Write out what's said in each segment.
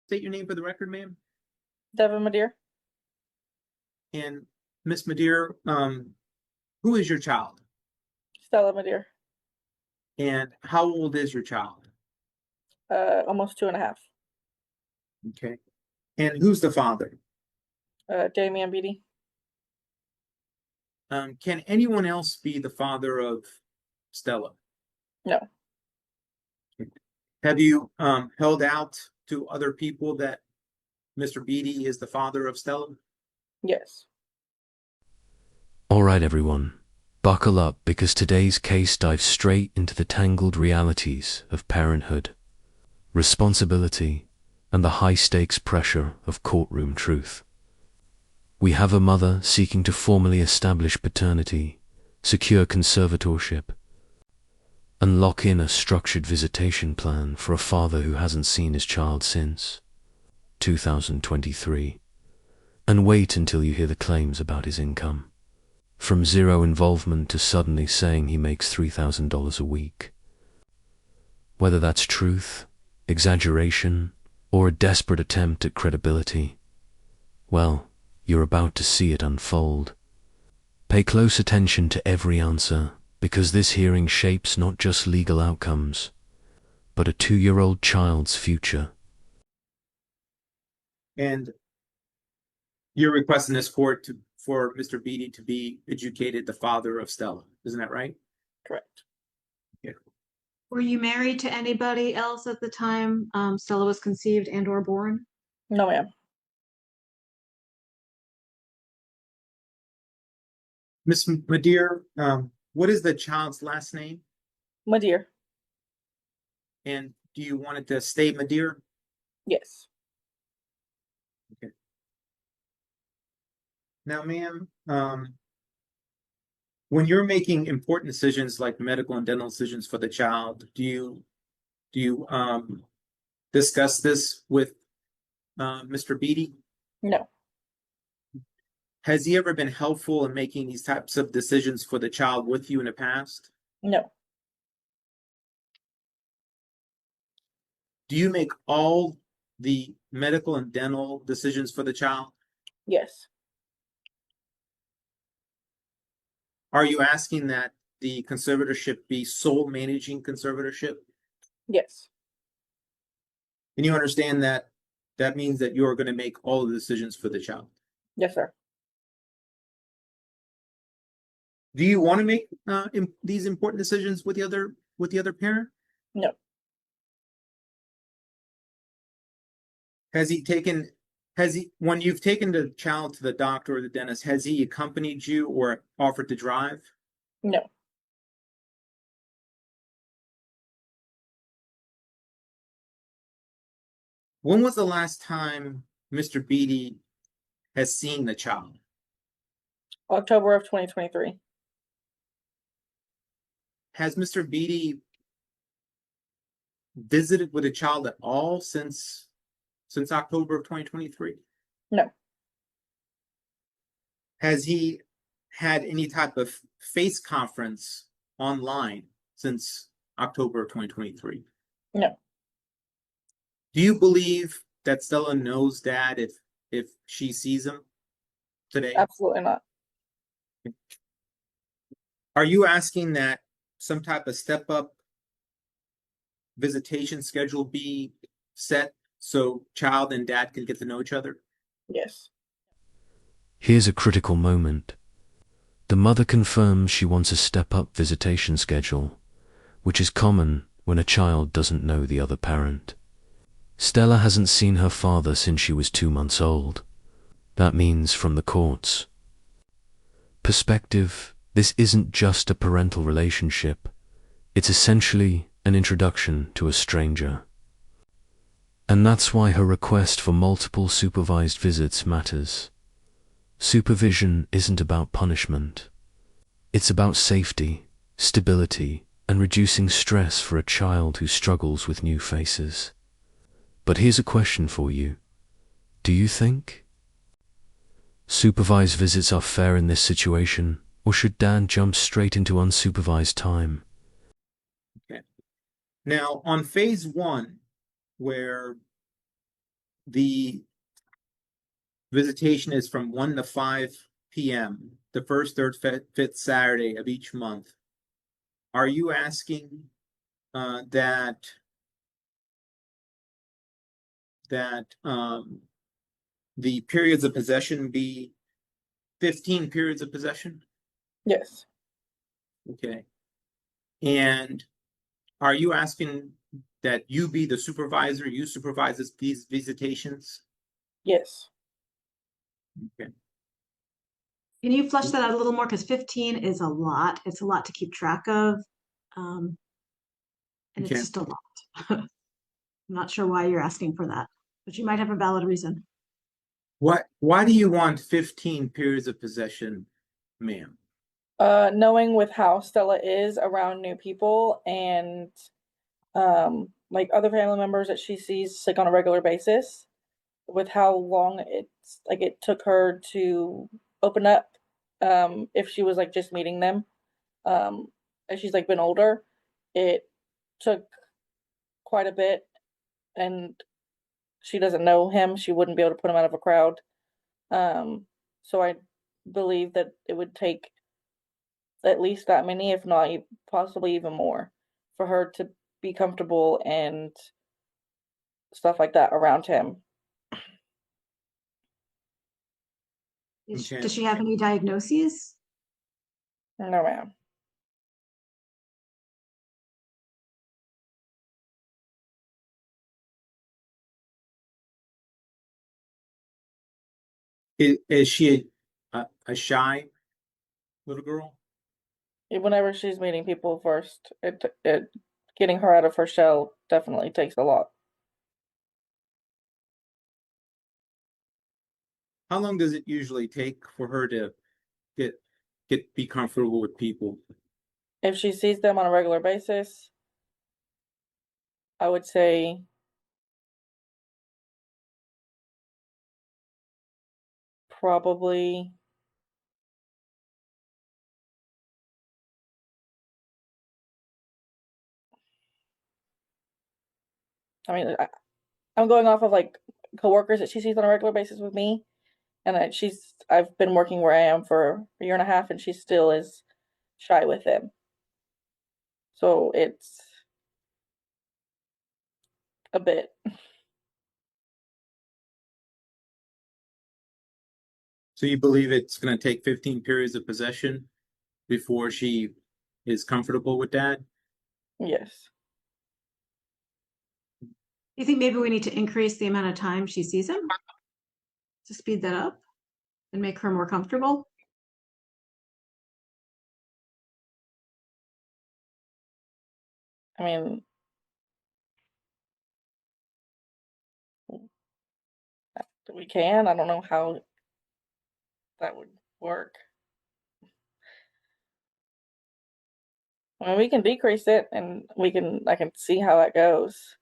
state your name for the record, ma'am? Devin Madeir. And Miss Madeir, who is your child? Stella Madeir. And how old is your child? Almost 2.5. Okay. And who's the father? Damian Beatty. Can anyone else be the father of Stella? No. Have you held out to other people that Mr. Beatty is the father of Stella? Yes. All right, everyone. Buckle up because today's case dives straight into the tangled realities of parenthood, responsibility, and the high-stakes pressure of courtroom truth. We have a mother seeking to formally establish paternity, secure conservatorship, and lock in a structured visitation plan for a father who hasn't seen his child since 2023. And wait until you hear the claims about his income. From zero involvement to suddenly saying he makes $3,000 a week. Whether that's truth, exaggeration, or a desperate attempt at credibility, well, you're about to see it unfold. Pay close attention to every answer, because this hearing shapes not just legal outcomes, but a 2-year-old child's future. And you're requesting this court for Mr. Beatty to be adjudicated the father of Stella. Isn't that right? Correct. Yeah. Were you married to anybody else at the time Stella was conceived and or born? No, ma'am. Miss Madeir, what is the child's last name? Madeir. And do you want it to stay Madeir? Yes. Okay. Now, ma'am, when you're making important decisions like medical and dental decisions for the child, do you discuss this with Mr. Beatty? No. Has he ever been helpful in making these types of decisions for the child with you in the past? No. Do you make all the medical and dental decisions for the child? Yes. Are you asking that the conservatorship be sole managing conservatorship? Yes. And you understand that that means that you're going to make all the decisions for the child? Yes, sir. Do you want to make these important decisions with the other parent? No. When you've taken the child to the doctor or the dentist, has he accompanied you or offered to drive? No. When was the last time Mr. Beatty has seen the child? October of 2023. Has Mr. Beatty visited with a child at all since October of 2023? No. Has he had any type of face conference online since October of 2023? No. Do you believe that Stella knows Dad if she sees him today? Absolutely not. Are you asking that some type of step-up visitation schedule be set so child and dad can get to know each other? Yes. Here's a critical moment. The mother confirms she wants a step-up visitation schedule, which is common when a child doesn't know the other parent. Stella hasn't seen her father since she was 2 months old. That means from the court's perspective, this isn't just a parental relationship. It's essentially an introduction to a stranger. And that's why her request for multiple supervised visits matters. Supervision isn't about punishment. It's about safety, stability, and reducing stress for a child who struggles with new faces. But here's a question for you. Do you think supervised visits are fair in this situation, or should Dan jump straight into unsupervised time? Okay. Now, on phase 1, where the visitation is from 1 to 5 p.m., the first, third, fifth Saturday of each month. Are you asking that the periods of possession be 15 periods of possession? Yes. Okay. And are you asking that you be the supervisor, you supervise these visitations? Yes. Okay. Can you flesh that out a little more? Because 15 is a lot. It's a lot to keep track of. And Okay. it's just a lot. I'm not sure why you're asking for that, but you might have a valid reason. Why do you want 15 periods of possession, ma'am? Knowing with how Stella is around new people and like other family members that she sees like on a regular basis, with how long it's like it took her to open up, if she was like just meeting them, as she's like been older, it took quite a bit, and she doesn't know him, she wouldn't be able to put him out of a crowd. So I believe that it would take at least that many, if not possibly even more, for her to be comfortable and stuff like that around him. Okay. Does she have any diagnoses? No, ma'am. Is she a shy little girl? Whenever she's meeting people first, it getting her out of her shell definitely takes a lot. How long does it usually take for her to be comfortable with people? If she sees them on a regular basis, I would say probably I mean I'm going off of like coworkers that she sees on a regular basis with me, and I've been working where I am for a year and a half, and she still is shy with them. So it's a bit. So you believe it's going to take 15 periods of possession before she is comfortable with that? Yes. You think maybe we need to increase the amount of time she sees him to speed that up and make her more comfortable? I mean, we can. I don't know how that would work. I mean, we can decrease it, and I can see how that goes.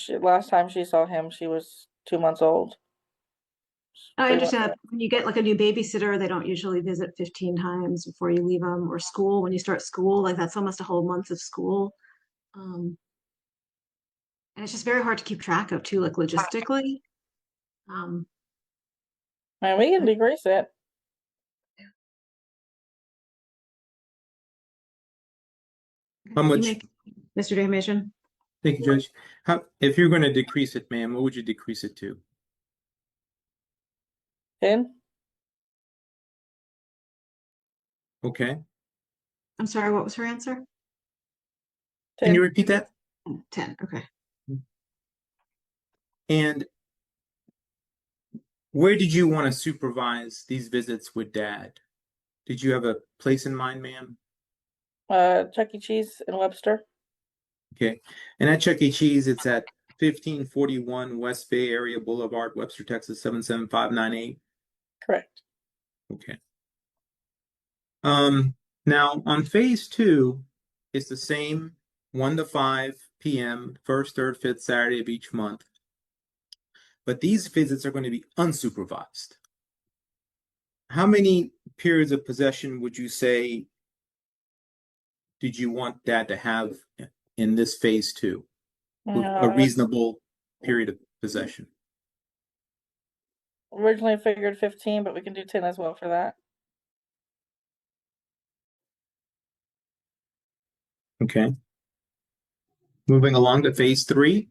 Last time she saw him, she was 2 months old. I 3 months understand old. that when you get like a new babysitter, they don't usually visit 15 times before you leave them, or school. When you start school, like that's almost a whole month of school. And it's just very hard to keep track of too, like logistically. I mean, we can decrease it. How You much? make, Mr. Damation? Thank you, Judge. If you're going to decrease it, ma'am, what would you decrease it to? 10. Okay. I'm sorry, what was her answer? Can you 10. repeat that? 10, okay. And where did you want to supervise these visits with Dad? Did you have a place in mind, ma'am? Chuck E. Cheese in Webster. Okay. And at Chuck E. Cheese, it's at 1541 West Bay Area Boulevard, Webster, Texas, 77598. Correct. Okay. Now on phase 2, it's the same 1 to 5 p.m., first, third, fifth Saturday of each month. but these visits are going to be unsupervised. How many periods of possession would you say did you want dad to have in this phase 2? A reasonable period of possession. Originally figured 15, but we can do 10 as well for that. Okay. Moving along to phase 3.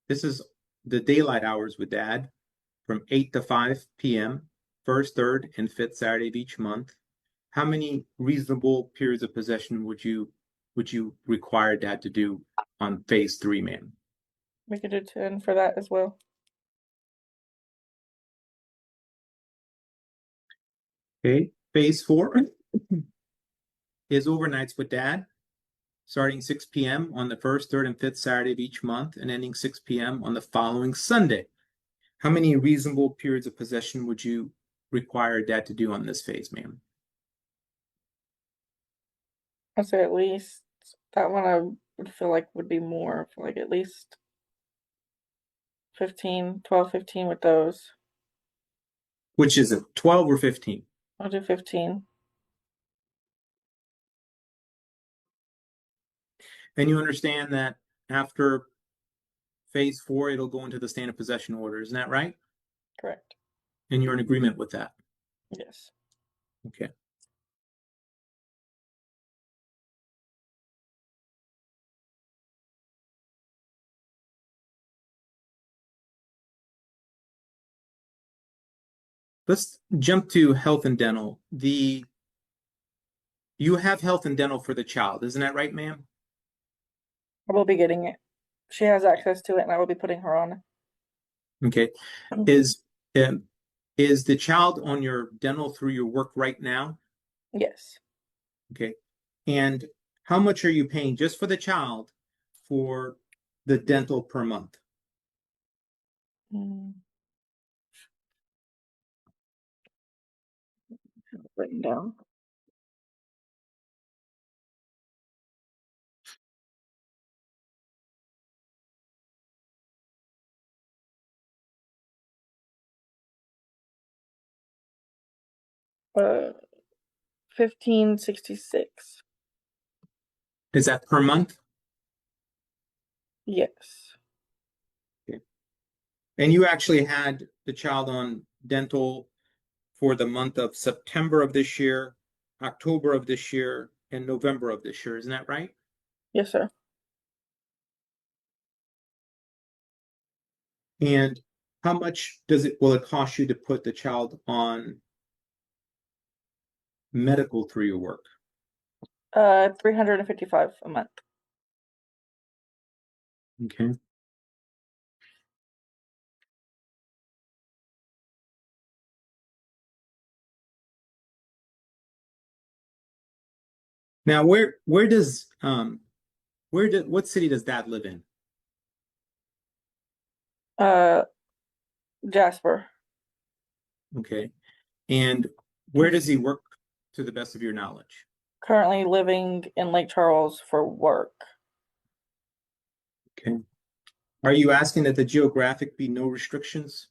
This is the daylight hours with dad from 8 to 5 p.m., first, third, and fifth Saturday of each month. How many reasonable periods of possession would you require dad to do on phase 3, ma'am? We could do 10 for that as well. Okay. Phase 4 is overnights with dad, starting 6 p.m. on the first, third, and fifth Saturday of each month, and ending 6 p.m. on the following Sunday. How many reasonable periods of possession would you require dad to do on this phase, ma'am? I'd say at least that one I would feel like would be more, for like at least 15, 12, 15 with those. Which is it, 12 or 15? I'll do 15. And you understand that after phase 4, it'll go into the stand of possession order. Isn't that right? Correct. And you're in agreement with that? Yes. Okay. Let's jump to health and dental. You have health and dental for the child, isn't that right, ma'am? I will be getting it. She has access to it, and I will be putting her on. Okay. Is the child on your dental through your work right now? Yes. Okay. And how much are you paying just for the child for the dental per month? Written down. Uh, 1566. Is that per month? Yes. Okay. And you actually had the child on dental for the month of September of this year, October of this year, and November of this year. Isn't that right? Yes, sir. And how much will it cost you to put the child on medical through your work? 355 a month. Okay. Now, what city does dad live in? Jasper. Okay. And where does he work, to the best of your knowledge? Currently living in Lake Charles for work. Okay. Are you asking that the geographic be no restrictions?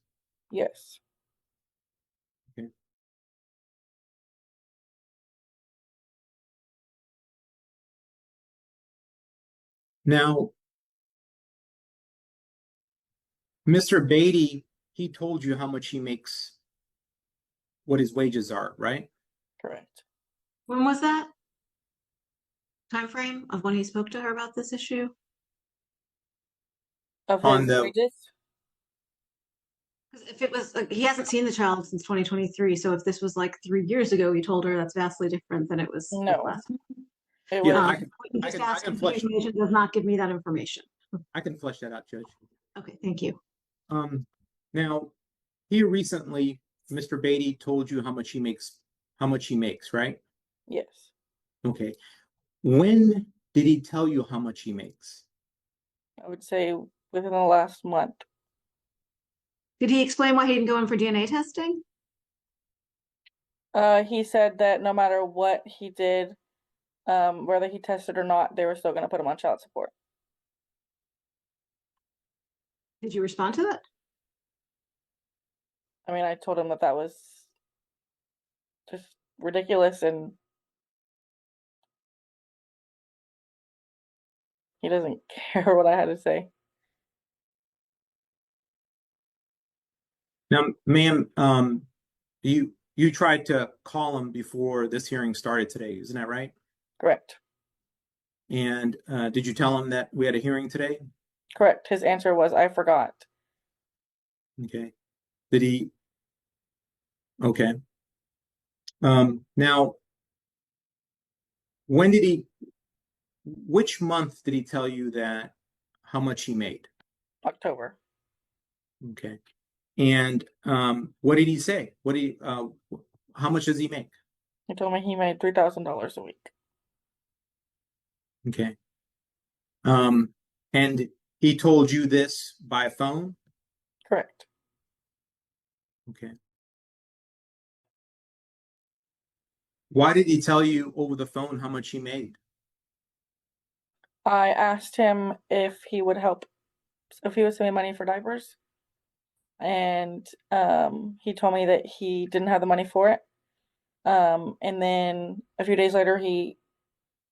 Yes. Okay. Now, Mr. Beatty, he told you how much he makes, what his wages are, right? Correct. When was that? Time frame of when he spoke to her about this issue? Of On his the- wages? Because if it was like he hasn't seen the child since 2023, so if this was like 3 years ago, he told her that's vastly different than it was No. last. It Yeah, was, I can- What you just I can asked flesh- me, information does not give me that information. I can flesh that out, Judge. Okay, thank you. Now, here recently, Mr. Beatty told you how much he makes, right? yes. Okay. When did he tell you how much he makes? I would say within the last month. Did he explain why he didn't go in for DNA testing? He said that no matter what he did, whether he tested or not, they were still going to put him on child support. Did you respond to that? I mean, I told him that that was just ridiculous, and he doesn't care what I had to say. Now, ma'am, you tried to call him before this hearing started today, isn't that right? Correct. And did you tell him that we had a hearing today? Correct. His answer was, I forgot. Okay. Did he? Okay. Now, when did he? Which month did he tell you that how much he made? October. Okay. And what did he say? What did he? How much does he make? He told me he made $3,000 a week. Okay. And he told you this by phone? Correct. Okay. Why did he tell you over the phone how much he made? I asked him if he would help, if he would send me money for diapers, and he told me that he didn't have the money for it. And then a few days later, he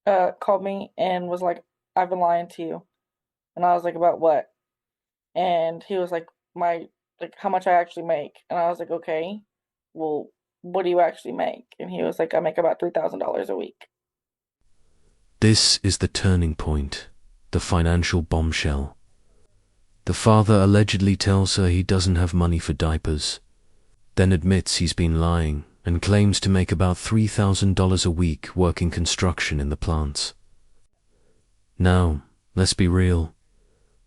called me and was like, "I've been lying to you," and I was like, "About what?" And he was like, like how much I actually make, and I was like, "Okay, well, what do you actually make?" And he was like, "I make about $3,000 a week." This is the turning point, the financial bombshell. The father allegedly tells her he doesn't have money for diapers, then admits he's been lying and claims to make about $3,000 a week working construction in the plants. Now, let's be real.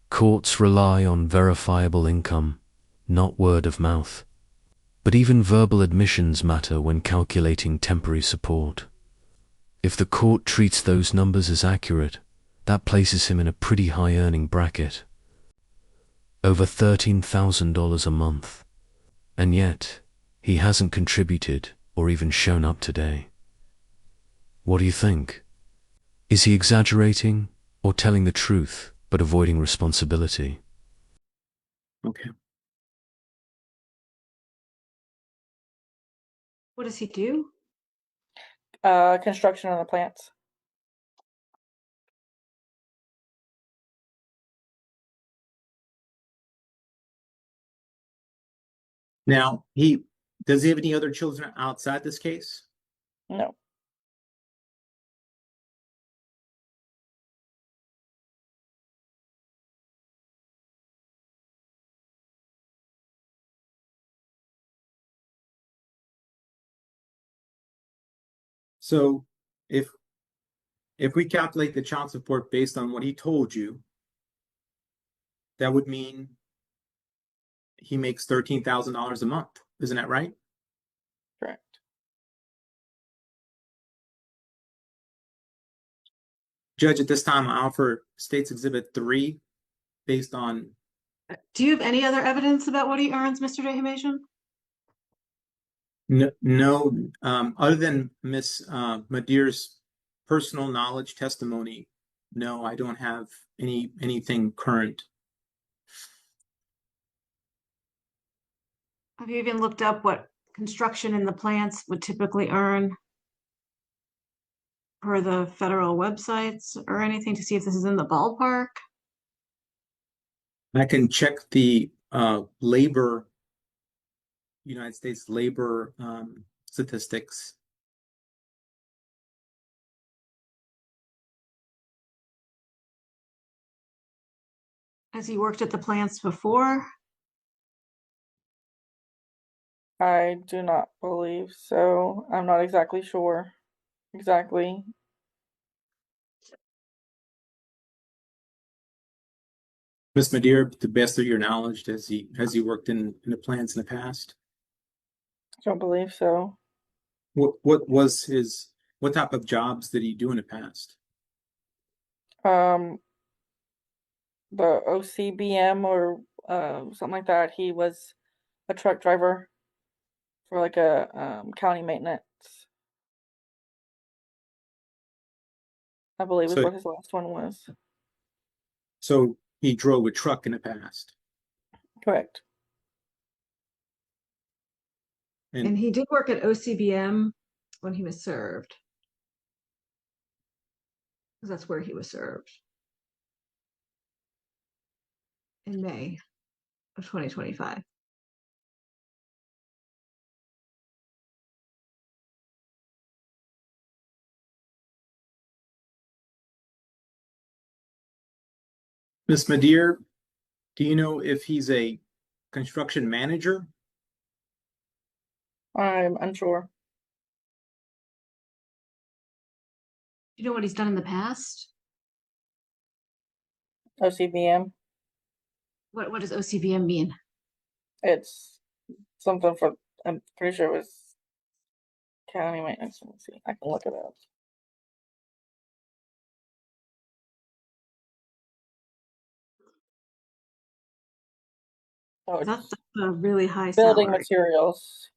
Courts rely on verifiable income, not word of mouth. But even verbal admissions matter when calculating temporary support. If the court treats those numbers as accurate, that places him in a pretty high earning bracket. Over $13,000 a month. And yet, he hasn't contributed or even shown up today. What do you think? Is he exaggerating or telling the truth but avoiding responsibility? Okay. What does he do? Construction on the plants. Now, does he have any other children outside this case? No. So if we calculate the child support based on what he told you, that would mean he makes $13,000 a month. Isn't that right? Correct. Judge, at this time, I offer State's Exhibit 3 based on Do you have any other evidence about what he earns, Mr. Dehumation? no, other than Miss Madeir's personal knowledge testimony. No, I don't have anything current. Have you even looked up what construction in the plants would typically earn per the federal websites or anything to see if this is in the ballpark? I can check the United States labor statistics. Has he worked at the plants before? I do not believe so. I'm not exactly sure. Exactly. Miss Madeir, to the best of your knowledge, has he worked in the plants in the past? Don't believe so. What type of jobs did he do in the past? Um, the OCBM or something like that. He was a truck driver for like a county maintenance. I believe is So what his last one was. so he drove a truck in the past. Correct. And he did work at OCBM when he was served. Because that's where he was served. In May of 2025. Ms. Madeir, do you know if he's a construction manager? I'm unsure. Do you know what he's done in the past? OCBM. What does OCBM mean? It's something for, I'm pretty sure it was county maintenance. Let me see. I can look it up. Oh, That's it's a really high building salary. materials.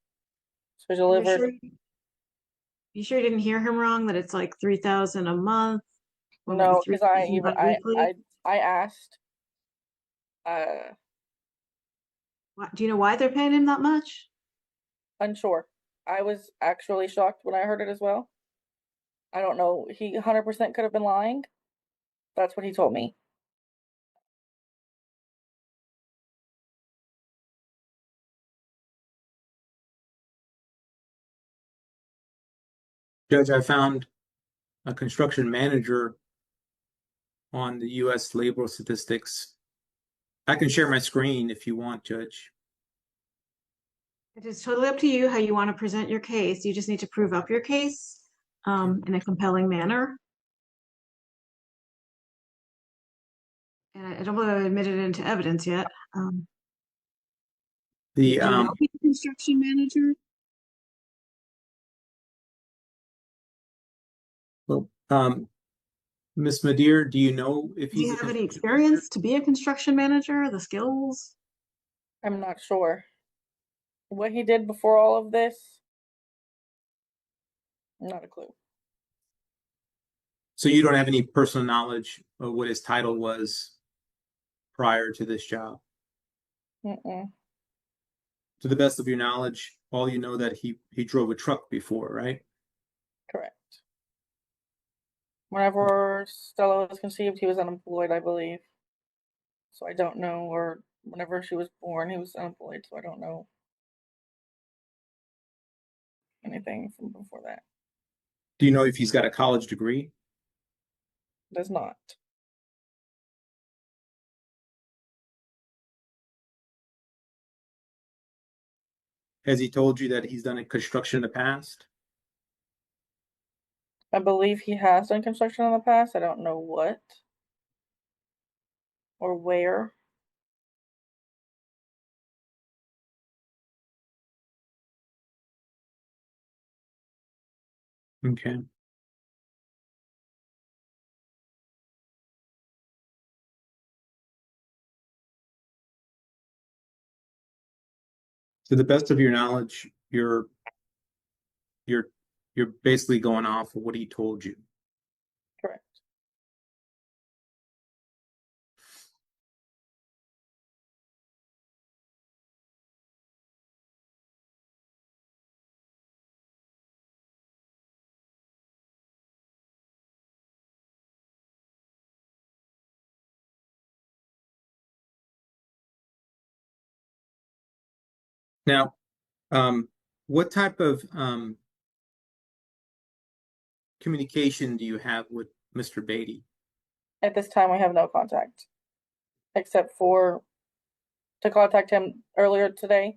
So You delivered. sure you didn't hear him wrong? That it's like 3,000 a month, or maybe No, because 3,000 biweekly? I asked. Do you know why they're paying him that much? Unsure. I was actually shocked when I heard it as well. I don't know. He 100% could have been lying. That's what he told me. Judge, I found a construction manager on the U.S. labor statistics. I can share my screen if you want, Judge. It is totally up to you how you want to present your case. You just need to prove up your case in a compelling manner. And I don't believe I've admitted it into evidence yet. Do you know he's a construction manager? Well, Ms. Madeir, do you know if Does he he's a have any construction manager? experience to be a construction manager? The skills? I'm not sure. What he did before all of this, not a clue. So you don't have any personal knowledge of what his title was prior to this job? Mm-mm. To the best of your knowledge, all you know that he drove a truck before, right? Correct. Whenever Stella was conceived, he was unemployed, I believe. So I don't know, or whenever she was born, he was unemployed, so I don't know anything from before that. Do you know if he's got a college degree? Does not. Has he told you that he's done construction in the past? I believe he has done construction in the past. I don't know what or where. Okay. To the best of your knowledge, you're basically going off of what he told you. Correct. Now, what type of communication do you have with Mr. Beatty? At this time, we have no contact, except for to contact him earlier today.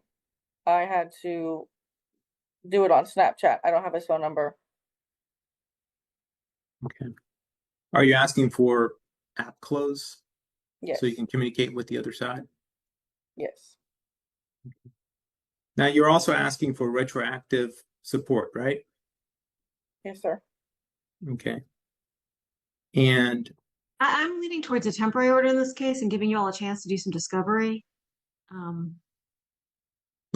I had to do it on Snapchat. I don't have his phone number. Okay. Are you asking for app close Yes. so you can communicate with the other side? Yes. Now, you're also asking for retroactive support, right? Yes, sir. Okay. And I'm leaning towards a temporary order in this case and giving you all a chance to do some discovery.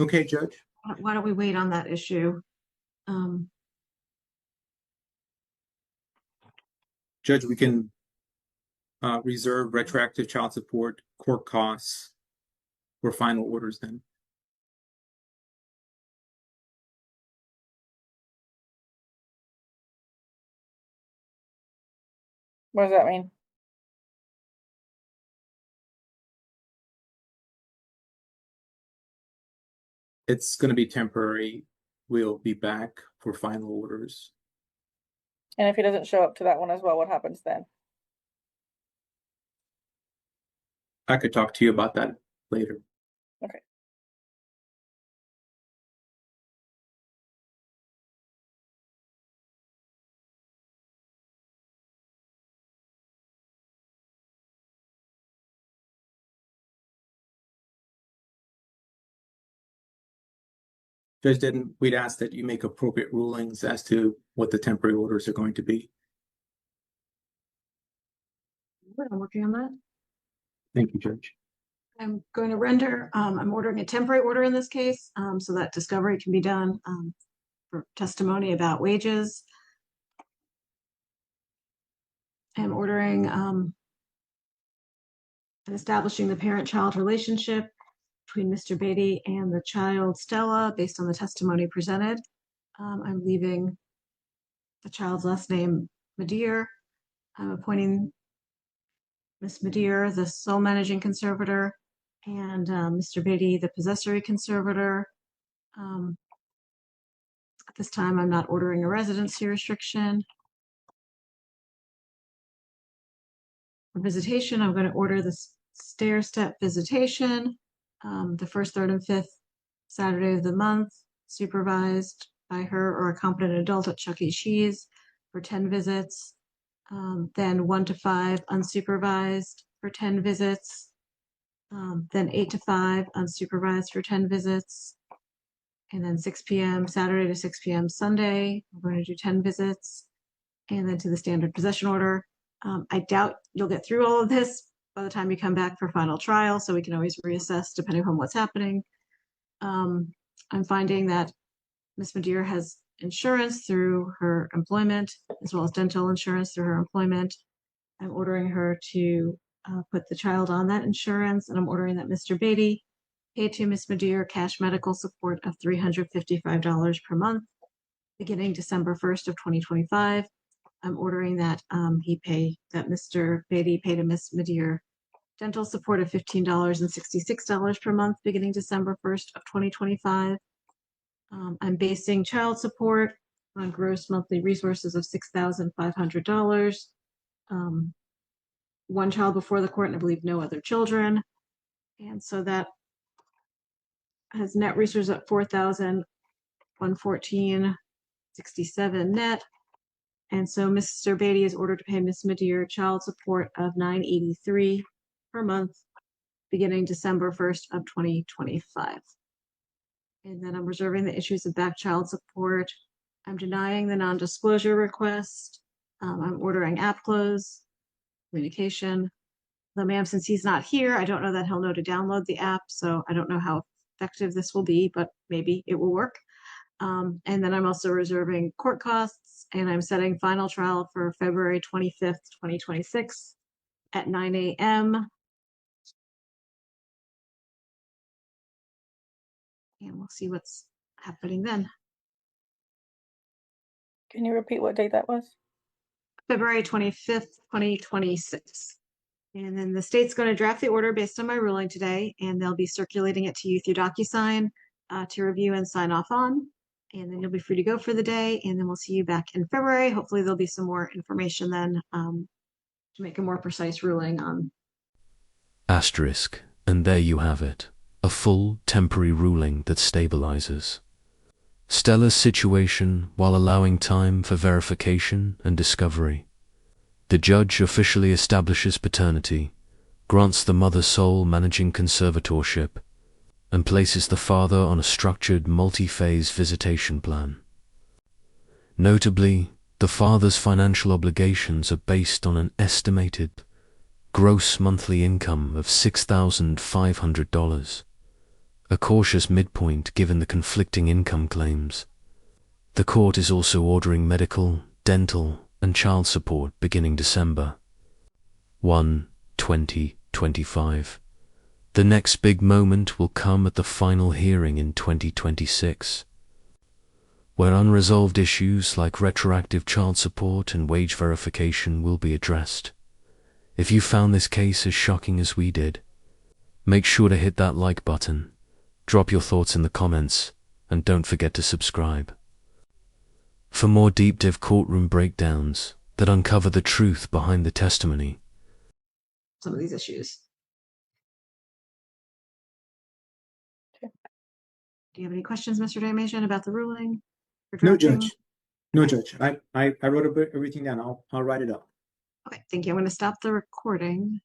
okay, Judge. Why don't we wait on that issue? Judge, we can reserve retroactive child support, court costs for final orders then. What does that mean? It's going to be temporary. We'll be back for final orders. And if he doesn't show up to that one as well, what happens then? I could talk to you about that later. Okay. Judge, we'd ask that you make appropriate rulings as to what the temporary orders are going to be. I'm working on that. Thank you, Judge. I'm going to render, I'm ordering a temporary order in this case, so that discovery can be done, for testimony about wages. I'm ordering, and establishing the parent-child relationship between Mr. Beatty and the child Stella based on the testimony presented. I'm leaving the child's last name Madeir. I'm appointing Miss Madeir the sole managing conservator, and Mr. Beatty the possessory conservator. At this time, I'm not ordering a residency restriction. For visitation, I'm going to order the stair-step visitation, the first, third, and fifth Saturday of the month, supervised by her or a competent adult at Chuck E. Cheese for 10 visits. Then 1 to 5 unsupervised for 10 visits. Then 8 to 5 unsupervised for 10 visits. And then 6 p.m. Saturday to 6 p.m. Sunday, we're going to do 10 visits. And then to the standard possession order. I doubt you'll get through all of this by the time you come back for final trial, so we can always reassess depending on what's happening. I'm finding that Ms. Madeir has insurance through her employment, as well as dental insurance through her employment. I'm ordering her to put the child on that insurance, and I'm ordering that Mr. Beatty pay to Ms. Madeir cash medical support of $355 per month, beginning December 1st of 2025. I'm ordering that Mr. Beatty pay to Ms. Madeir dental support of $15.66 per month, beginning December 1st of 2025. I'm basing child support on gross monthly resources of $6,500. One child before the court, and I believe no other children. And so that has net resources at $4,114.67 net. And so Mr. Beatty is ordered to pay Ms. Madeir child support of $983 per month, beginning December 1st of 2025. And then I'm reserving the issues of back child support. I'm denying the non-disclosure request. I'm ordering app close, communication. The ma'am, since he's not here, I don't know that he'll know to download the app, so I don't know how effective this will be, but maybe it will work. And then I'm also reserving court costs, and I'm setting final trial for February 25th, 2026 at 9 a.m. And we'll see what's happening then. Can you repeat what date that was? February 25th, 2026. And then the state's going to draft the order based on my ruling today, and they'll be circulating it to you through DocuSign to review and sign off on. And then you'll be free to go for the day, and then we'll see you back in February. Hopefully there'll be some more information then to make a more precise ruling on. Asterisk, and there you have it, a full temporary ruling that stabilizes Stella's situation while allowing time for verification and discovery. The judge officially establishes paternity, grants the mother sole managing conservatorship, and places the father on a structured multi-phase visitation plan. Notably, the father's financial obligations are based on an estimated gross monthly income of $6,500, a cautious midpoint given the conflicting income claims. The court is also ordering medical, dental, and child support beginning December 1, 2025. The next big moment will come at the final hearing in 2026. where unresolved issues like retroactive child support and wage verification will be addressed. If you found this case as shocking as we did, make sure to hit that like button, drop your thoughts in the comments, and don't forget to subscribe. For more deep dive courtroom breakdowns that uncover the truth behind the testimony, Some of these issues. Okay. Do you have any questions, Mr. Damasian, about the ruling? or No, drafting? Judge. No, Judge. I wrote everything down. I'll write it up. Okay, thank you. I'm going to stop the recording.